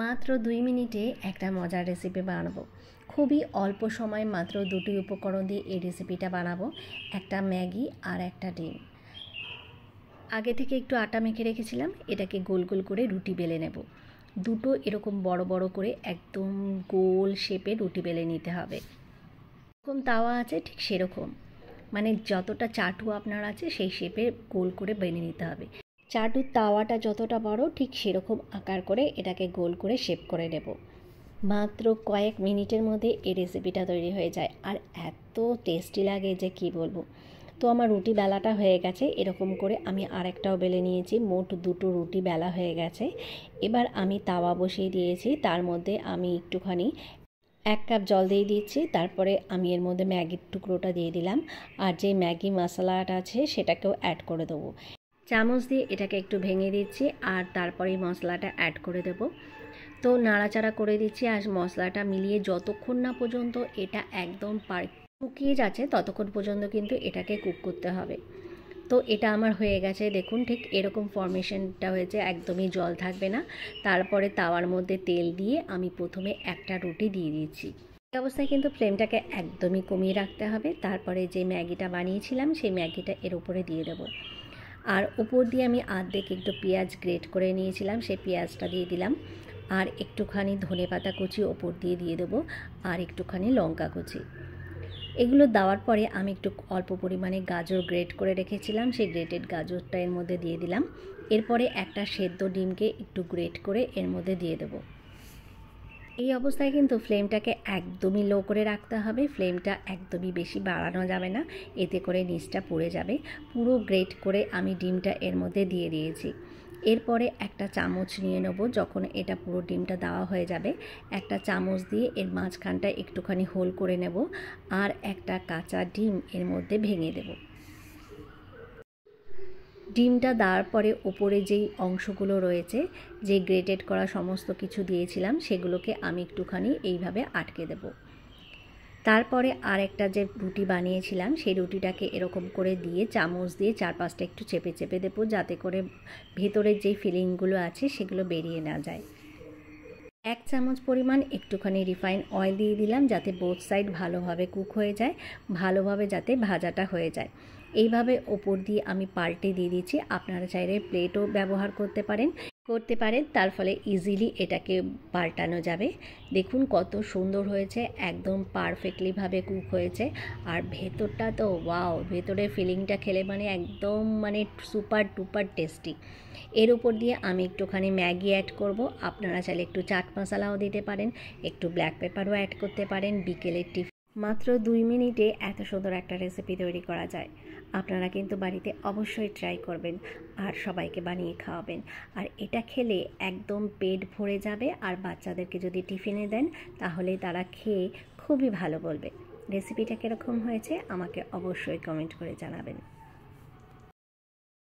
মাত্র 2 মিনিটে একটা মজার রেসিপি বানাবো। খুবই অল্প সময় মাত্র দুটি উপকরণ দিয়ে এই রেসিপিটা বানাবো। একটা ম্যাগি আর একটা ডিম। আগে থেকে একটু আটা মেখে রেখেছিলাম, এটাকে গোল গোল করে রুটি বেলে নেব। দুটো এরকম বড় বড় করে একদম গোল শেপে রুটি বেলে নিতে হবে। এরকম তাওয়া আছে ঠিক সেরকম, মানে যতটা চাটু আপনার আছে সেই শেপে গোল করে বেলে নিতে হবে। চাটুর তাওয়াটা যতটা বড় ঠিক সেরকম আকার করে এটাকে গোল করে শেপ করে নেব। মাত্র কয়েক মিনিটের মধ্যে এই রেসিপিটা তৈরি হয়ে যায় আর এত টেস্টি লাগে যে কি বলবো। তো আমার রুটি বেলাটা হয়ে গেছে, এরকম করে আমি আরেকটাও বেলে নিয়েছি। মোট দুটো রুটি বেলা হয়ে গেছে। এবার আমি তাওয়া বসিয়ে দিয়েছি, তার মধ্যে আমি একটুখানি 1 কাপ জল দিয়ে দিচ্ছি। তারপরে আমি এর মধ্যে ম্যাগির টুকরোটা দিয়ে দিলাম, আর যে ম্যাগি মশলাটা আছে সেটাকেও অ্যাড করে দেবো। চামচ দিয়ে এটাকে একটু ভেঙে দিচ্ছি আর তারপরে মশলাটা অ্যাড করে দেব। তো নাড়াচাড়া করে দিচ্ছি আর মশলাটা মিলিয়ে যতক্ষণ না পর্যন্ত এটা একদম শুকিয়ে যাচ্ছে ততক্ষণ পর্যন্ত কিন্তু এটাকে কুক করতে হবে। তো এটা আমার হয়ে গেছে, দেখুন ঠিক এরকম ফরমেশনটা হয়েছে, একদমই জল থাকবে না। তারপরে তাওয়ার মধ্যে তেল দিয়ে আমি প্রথমে একটা রুটি দিয়ে দিচ্ছি। এই অবস্থায় কিন্তু ফ্লেমটাকে একদমই কমিয়ে রাখতে হবে। তারপরে যে ম্যাগিটা বানিয়েছিলাম সেই ম্যাগিটা এর উপরে দিয়ে দেবো। আর উপর দিয়ে আমি অর্ধেক একটু পেঁয়াজ গ্রেট করে নিয়েছিলাম, সেই পেঁয়াজটা দিয়ে দিলাম। আর একটুখানি ধনেপাতা কুচি ওপর দিয়ে দেবো, আর একটুখানি লঙ্কা কুচি। এগুলো দেওয়ার পরে আমি একটু অল্প পরিমাণে গাজর গ্রেট করে রেখেছিলাম, সেই গ্রেটেড গাজরটা এর মধ্যে দিয়ে দিলাম। এরপরে একটা সেদ্ধ ডিমকে একটু গ্রেট করে এর মধ্যে দিয়ে দেবো। এই অবস্থায় কিন্তু ফ্লেমটাকে একদমই লো করে রাখতে হবে, ফ্লেমটা একদমই বেশি বাড়ানো যাবে না, এতে করে নিচটা পুড়ে যাবে। পুরো গ্রেট করে আমি ডিমটা এর মধ্যে দিয়ে দিয়েছি। এরপরে একটা চামচ নিয়ে নেব, যখন এটা পুরো ডিমটা দেওয়া হয়ে যাবে একটা চামচ দিয়ে এর মাঝখানটা একটুখানি হোল করে নেব, আর একটা কাঁচা ডিম এর মধ্যে ভেঙে দেব। ডিমটা দেওয়ার পরে ওপরে যেই অংশগুলো রয়েছে, যে গ্রেটেড করা সমস্ত কিছু দিয়েছিলাম, সেগুলোকে আমি একটুখানি এইভাবে আটকে দেব। তারপরে আরেকটা যে রুটি বানিয়েছিলাম সেই রুটিটাকে এরকম করে দিয়ে চামচ দিয়ে চারপাশটা একটু চেপে চেপে দেবো, যাতে করে ভেতরের যেই ফিলিংগুলো আছে সেগুলো বেরিয়ে না যায়। 1 চামচ পরিমাণ একটুখানি রিফাইন অয়েল দিয়ে দিলাম, যাতে বোথ সাইড ভালোভাবে কুক হয়ে যায়, ভালোভাবে যাতে ভাজাটা হয়ে যায়। এইভাবে ওপর দিয়ে আমি পাল্টে দিয়ে দিচ্ছি। আপনারা চাইলে প্লেটও ব্যবহার করতে পারেন, তার ফলে ইজিলি এটাকে পাল্টানো যাবে। দেখুন কত সুন্দর হয়েছে, একদম পারফেক্টলিভাবে কুক হয়েছে। আর ভেতরটা তো ওয়াও, ভেতরের ফিলিংটা খেলে একদম সুপার টুপার টেস্টি। এর উপর দিয়ে আমি একটুখানি ম্যাগি অ্যাড করব। আপনারা চাইলে একটু চাট মশলাও দিতে পারেন, একটু ব্ল্যাক পেপারও অ্যাড করতে পারেন। বিকেলের টিফিন মাত্র 2 মিনিটে এত সুন্দর একটা রেসিপি তৈরি করা যায়। আপনারা কিন্তু বাড়িতে অবশ্যই ট্রাই করবেন আর সবাইকে বানিয়ে খাওয়াবেন। আর এটা খেলে একদম পেট ভরে যাবে, আর বাচ্চাদেরকে যদি টিফিনে দেন তাহলে তারা খেয়ে খুবই ভালো বলবে। রেসিপিটা কীরকম হয়েছে আমাকে অবশ্যই কমেন্ট করে জানাবেন।